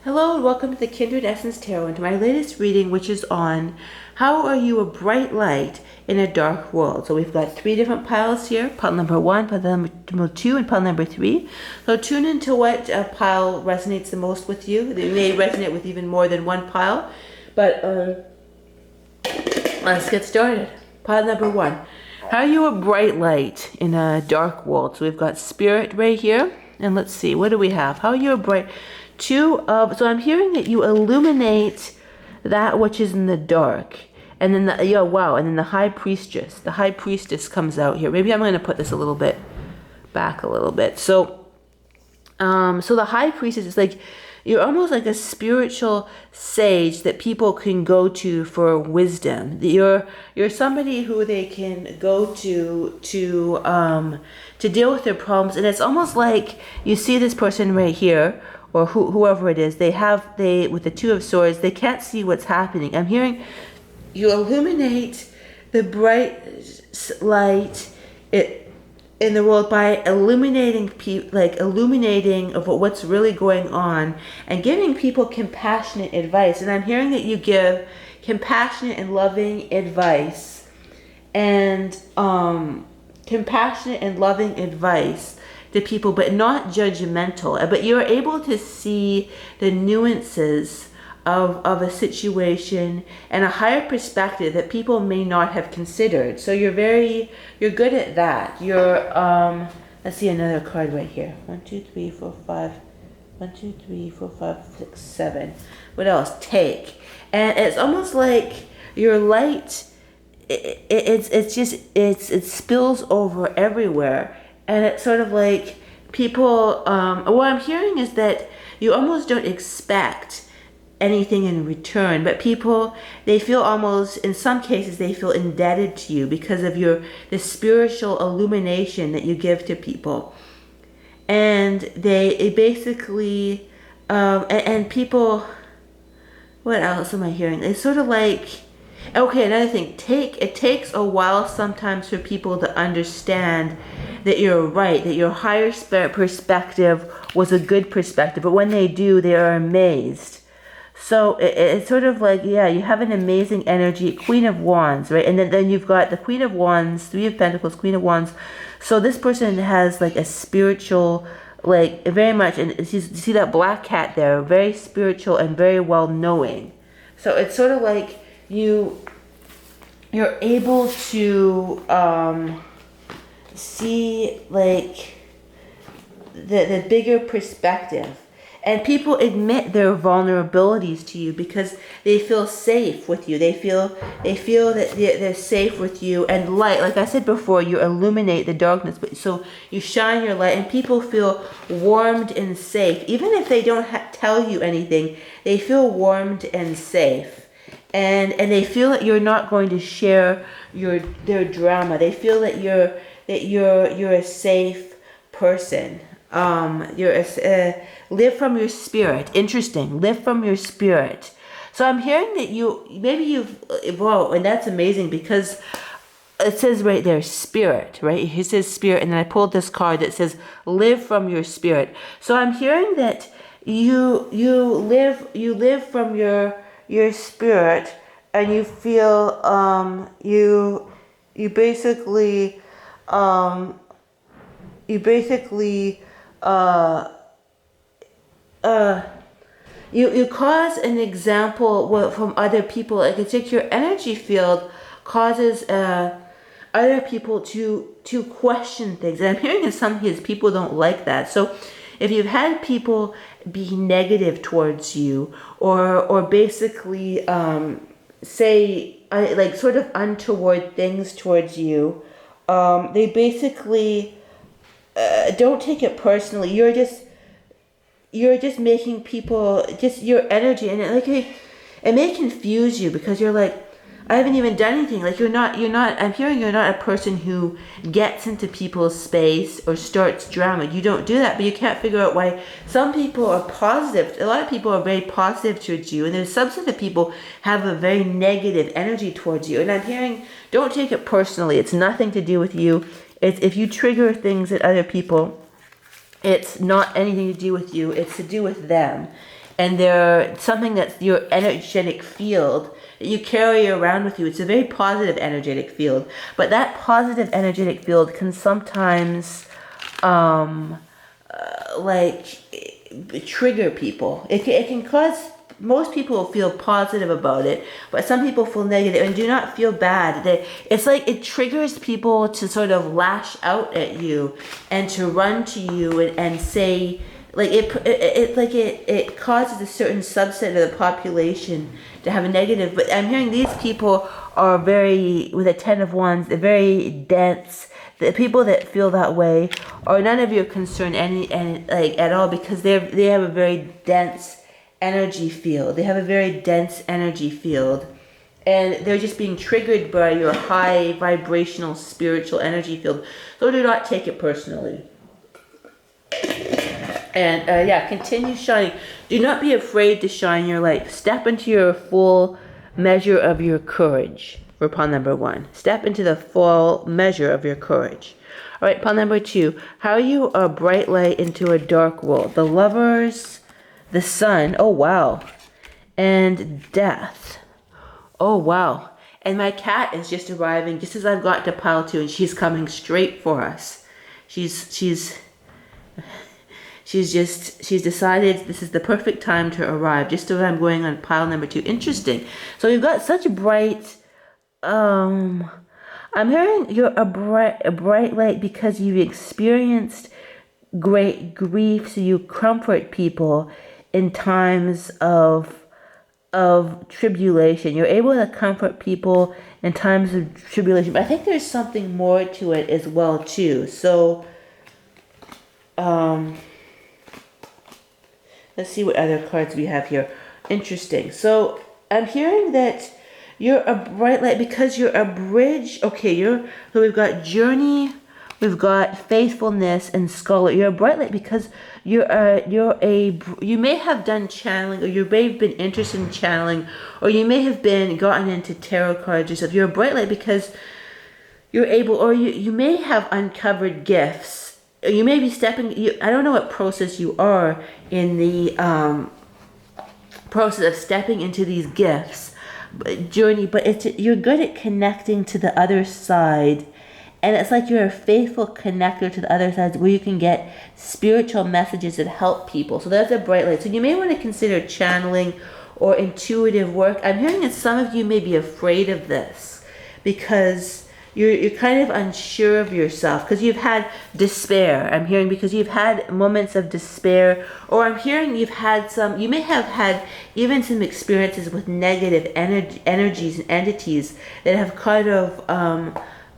Hello and welcome to the Kindred Essence Tarot and to my latest reading, which is on how are you a bright light in a dark world. So we've got three different piles here, pile number 1, pile number 2, and pile number 3. So tune into what pile resonates the most with you. They may resonate with even more than one pile, but let's get started. Pile number 1. How are you a bright light in a dark world? So we've got Spirit right here, and let's see, what do we have? How are you a bright... so I'm hearing that you illuminate that which is in the dark. And then and then the High Priestess comes out here. Maybe I'm going to put this a little bit back a little bit. So the High Priestess is like, you're almost like a spiritual sage that people can go to for wisdom. You're somebody who they can go to deal with their problems. And it's almost like you see this person right here, or whoever it is, they with the Two of Swords, they can't see what's happening. I'm hearing you illuminate the bright light in the world by illuminating of what's really going on and giving people compassionate advice. And I'm hearing that you give compassionate and loving advice to people, but not judgmental. But you're able to see the nuances of a situation and a higher perspective that people may not have considered. So you're good at that. Let's see another card right here. 1, 2, 3, 4, 5. 1, 2, 3, 4, 5, 6, 7. What else? Take. And it's almost like your light, it spills over everywhere. And it's sort of like people, what I'm hearing is that you almost don't expect anything in return, but people, they feel almost, in some cases, they feel indebted to you because of the spiritual illumination that you give to people. And they basically, and people, what else am I hearing? It's sort of like, okay, another thing, it takes a while sometimes for people to understand that you're right, that your higher spirit perspective was a good perspective, but when they do, they are amazed. So it's sort of like, you have an amazing energy, Queen of Wands, right? And then you've got the Queen of Wands, 3 of Pentacles, Queen of Wands. So this person has like a spiritual, like very much, and you see that black cat there, very spiritual and very well knowing. So it's sort of like you're able to see like the bigger perspective. And people admit their vulnerabilities to you because they feel safe with you. They feel that they're safe with you. And light, like I said before, you illuminate the darkness. So you shine your light and people feel warmed and safe. Even if they don't tell you anything, they feel warmed and safe. And they feel that you're not going to share their drama. They feel that you're a safe person. Live from your spirit. Interesting. Live from your spirit. So I'm hearing that you've evolved, and that's amazing because it says right there, spirit, right? It says spirit, and then I pulled this card that says live from your spirit. So I'm hearing that you live from your spirit, and you feel you basically you cause an example from other people. Like it's like your energy field causes other people to question things. And I'm hearing in some cases people don't like that. So if you've had people be negative towards you or basically say like sort of untoward things towards you, they basically don't take it personally. You're just making people, just your energy, and it may confuse you because you're like, I haven't even done anything. Like you're not, I'm hearing you're not a person who gets into people's space or starts drama. You don't do that, but you can't figure out why some people are positive. A lot of people are very positive towards you, and there's some set of people have a very negative energy towards you. And I'm hearing, don't take it personally. It's nothing to do with you. It's if you trigger things at other people, it's not anything to do with you. It's to do with them. and they're something that's your energetic field that you carry around with you. It's a very positive energetic field, but that positive energetic field can sometimes like trigger people. It can cause, most people feel positive about it, but some people feel negative, and do not feel bad. It's like it triggers people to sort of lash out at you and to run to you and say, like it causes a certain subset of the population to have a negative. But I'm hearing these people are very, with a 10 of Wands, they're very dense. The people that feel that way are none of your concern like at all, because they have a very dense energy field. They have a very dense energy field, and they're just being triggered by your high vibrational spiritual energy field. So do not take it personally. And yeah, continue shining. Do not be afraid to shine your light. Step into your full measure of your courage. For pawn number 1. Step into the full measure of your courage. All right, pawn number 2. How are you a bright light into a dark world? The Lovers, the Sun. Oh, wow. And Death. Oh, wow. And my cat is just arriving just as I've got to pile 2, and she's coming straight for us. She's decided this is the perfect time to arrive, just as I'm going on pile number 2. Interesting. So we've got such bright, I'm hearing you're a bright light because you've experienced great grief, so you comfort people in times of tribulation. You're able to comfort people in times of tribulation. But I think there's something more to it as well too. So let's see what other cards we have here. Interesting. So I'm hearing that you're a bright light because you're a bridge. Okay, so we've got journey, we've got faithfulness, and scholar. You're a bright light because you may have done channeling, or you may have been interested in channeling, or you may have been gotten into tarot cards yourself. You're a bright light because you're able, or you may have uncovered gifts. You may be I don't know what process you are in the process of stepping into these gifts, journey, but you're good at connecting to the other side, and it's like you're a faithful connector to the other side, where you can get spiritual messages that help people. So that's a bright light. So you may want to consider channeling or intuitive work. I'm hearing that some of you may be afraid of this because you're kind of unsure of yourself, because you've had despair. I'm hearing because you've had moments of despair, or I'm hearing you may have had even some experiences with negative energies and entities that have kind of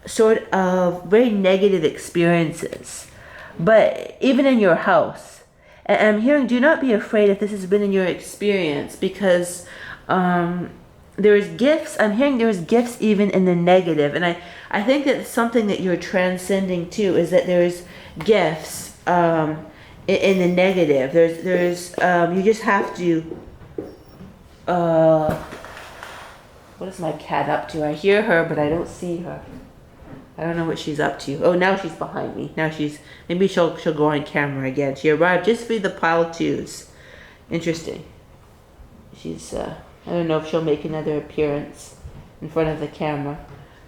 sort of very negative experiences. But even in your house, and I'm hearing, do not be afraid if this has been in your experience, because there's gifts. I'm hearing there's gifts even in the negative, and I think that something that you're transcending too is that there's gifts in the negative. There's you just have to. What is my cat up to? I hear her, but I don't see her. I don't know what she's up to. Oh, now she's behind me. Now maybe she'll go on camera again. She arrived just for the pile 2s. Interesting. She's I don't know if she'll make another appearance in front of the camera,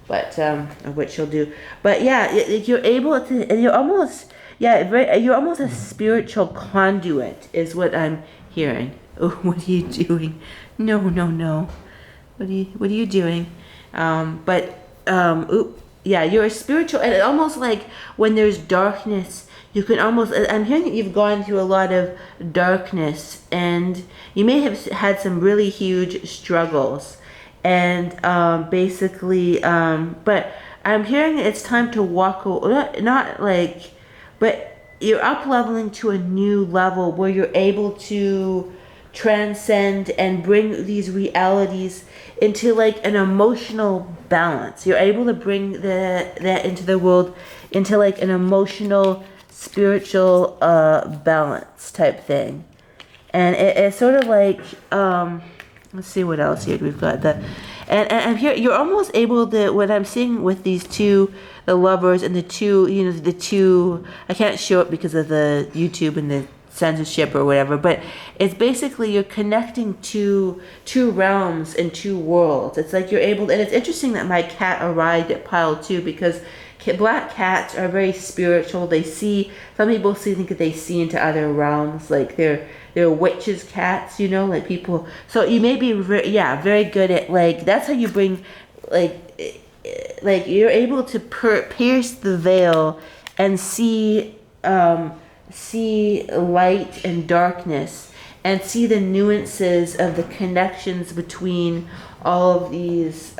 but or what she'll do. But yeah, you're able to, and you're almost a spiritual conduit, is what I'm hearing. Oh, what are you doing? No. What are you doing? Yeah, you're a spiritual, and it's almost like when there's darkness, you can almost, I'm hearing that you've gone through a lot of darkness, and you may have had some really huge struggles, and but I'm hearing that it's time to walk, but you're up leveling to a new level where you're able to transcend and bring these realities into like an emotional balance. You're able to bring that into the world, into like an emotional, spiritual balance type thing. And it's sort of like let's see what else here we've got. And here you're almost able to, what I'm seeing with these two, the Lovers, and the two, I can't show it because of the YouTube and the censorship or whatever, but it's basically you're connecting to two realms and two worlds. It's like you're able, and it's interesting that my cat arrived at pile 2 because black cats are very spiritual. They see, some people think that they see into other realms, like they're witches cats, you know, like people. So you may be very good at, like, that's how you bring, like you're able to pierce the veil and see light and darkness, and see the nuances of the connections between all of these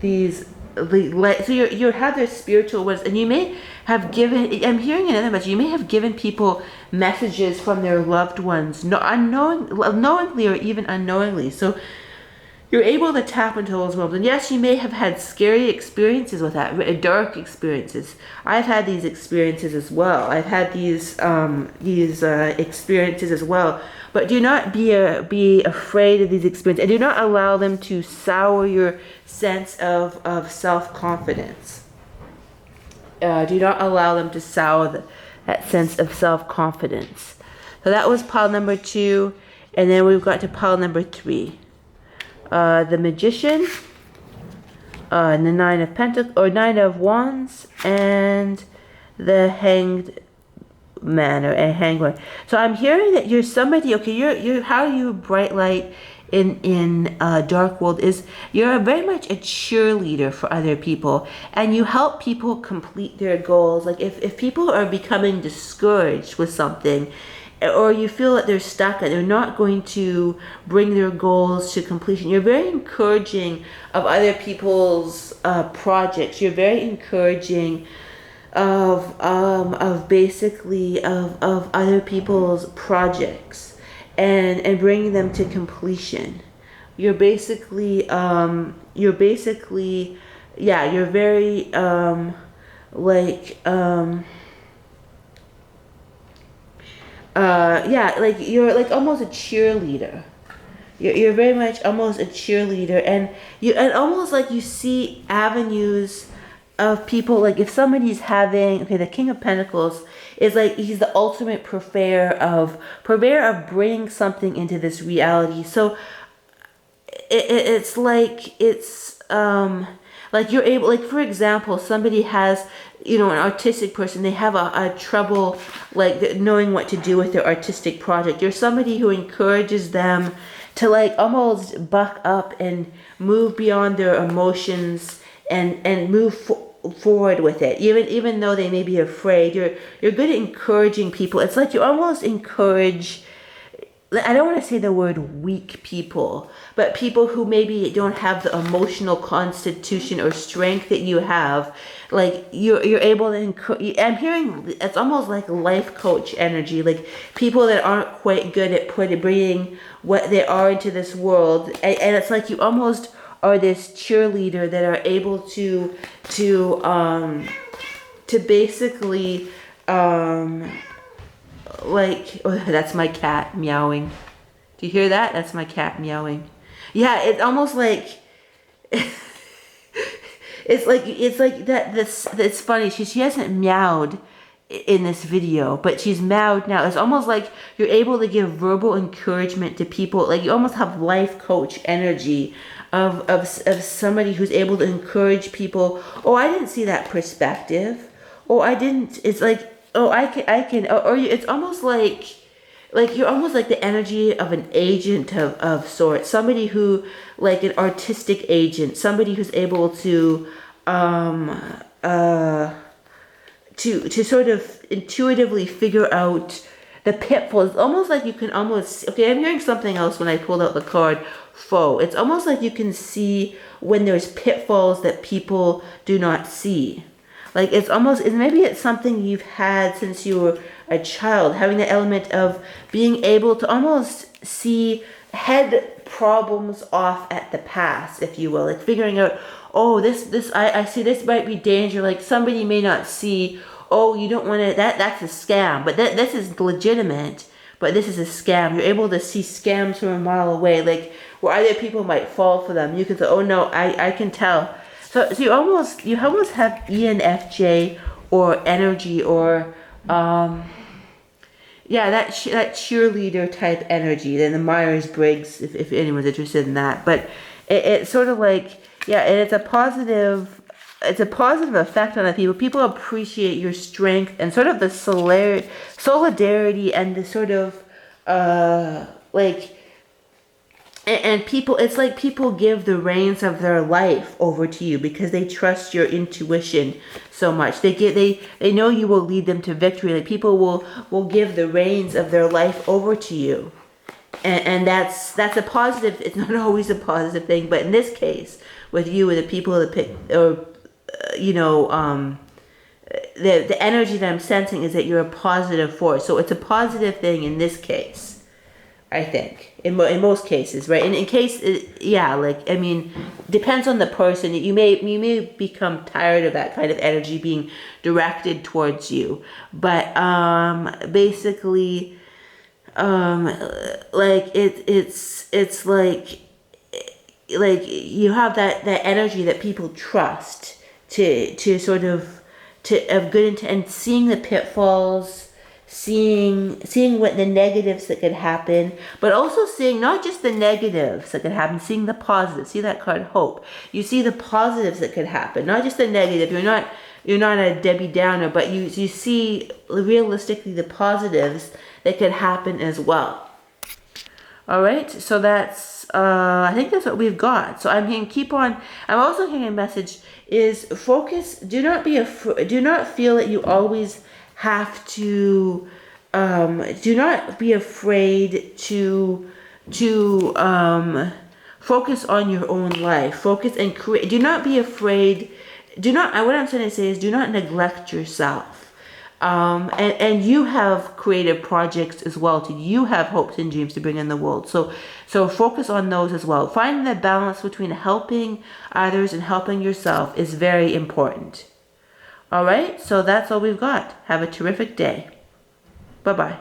so you have their spiritual words, and you may have given, I'm hearing another message, you may have given people messages from their loved ones, knowingly or even unknowingly. So you're able to tap into those realms. And yes, you may have had scary experiences with that, dark experiences. I've had these experiences as well. I've had these experiences as well. But do not be afraid of these experiences, and do not allow them to sour your sense of self-confidence. Do not allow them to sour that sense of self-confidence. So that was pile number 2, and then we've got to pile number 3. The Magician, and the Nine of Wands, and the Hanged Man or a Hangman. So I'm hearing that you're somebody. Okay, you're how you bright light in dark world is you're very much a cheerleader for other people, and you help people complete their goals. Like if people are becoming discouraged with something, or you feel that they're stuck and they're not going to bring their goals to completion, you're very encouraging of other people's projects. You're very encouraging of other people's projects and bringing them to completion. You're basically you're very you're like almost a cheerleader. You're very much almost a cheerleader, and almost like you see avenues of people. Like if somebody's having, the King of Pentacles is like, he's the ultimate purveyor of bringing something into this reality. So it's like you're able, like for example, somebody has, an artistic person, they have a trouble like knowing what to do with their artistic project. You're somebody who encourages them to like almost buck up and move beyond their emotions and move forward with it, even though they may be afraid. You're good at encouraging people. It's like you almost encourage, I don't want to say the word weak people, but people who maybe don't have the emotional constitution or strength that you have. Like you're able to encourage. I'm hearing it's almost like life coach energy, like people that aren't quite good at bringing what they are into this world, and it's like you almost are this cheerleader that are able to basically that's my cat meowing. Do you hear that? That's my cat meowing. Yeah, it's almost like it's like that. It's funny. She hasn't meowed in this video, but she's meowed now. It's almost like you're able to give verbal encouragement to people. Like you almost have life coach energy of somebody who's able to encourage people. Oh, I didn't see that perspective. Oh, I didn't. It's like, oh, I can. Or it's almost like you're almost like the energy of an agent of sorts. Somebody who, like an artistic agent. Somebody who's able to sort of intuitively figure out the pitfalls. Almost like you can almost, okay, I'm hearing something else when I pulled out the card foe. It's almost like you can see when there's pitfalls that people do not see. Like maybe it's something you've had since you were a child, having the element of being able to almost head problems off at the pass, if you will, like figuring out, oh, I see this might be danger. Like somebody may not see, oh, you don't want to, that's a scam, but this is legitimate, but this is a scam. You're able to see scams from a mile away, like where other people might fall for them. You can say, oh no, I can tell. So you almost have ENFJ or energy or Yeah, that cheerleader type energy, then the Myers-Briggs, if anyone's interested in that. But it's sort of like, yeah, and it's a positive effect on the people. People appreciate your strength and sort of the solidarity and the sort of, like, and people, it's like people give the reins of their life over to you because they trust your intuition so much. They know you will lead them to victory. Like people will give the reins of their life over to you. And that's a positive. It's not always a positive thing, but in this case, with you and the people that pick, or the energy that I'm sensing is that you're a positive force. So it's a positive thing in this case. I think in most cases, right? And in case, yeah, like I mean, depends on the person. You may become tired of that kind of energy being directed towards you, but basically, like it's like you have that energy that people trust to sort of of good intent, and seeing the pitfalls, seeing what the negatives that could happen, but also seeing not just the negatives that could happen, seeing the positives. See that card, hope. You see the positives that could happen, not just the negative. You're not a Debbie Downer, but you see realistically the positives that could happen as well. All right, so that's I think that's what we've got. So I'm hearing I'm also hearing a message is focus. Do not feel that you always have to. Do not be afraid to focus on your own life. Focus and create. Do not be afraid. What I'm trying to say is do not neglect yourself. And you have creative projects as well too. You have hopes and dreams to bring in the world. So focus on those as well. Finding the balance between helping others and helping yourself is very important. All right, so that's all we've got. Have a terrific day. Bye-bye.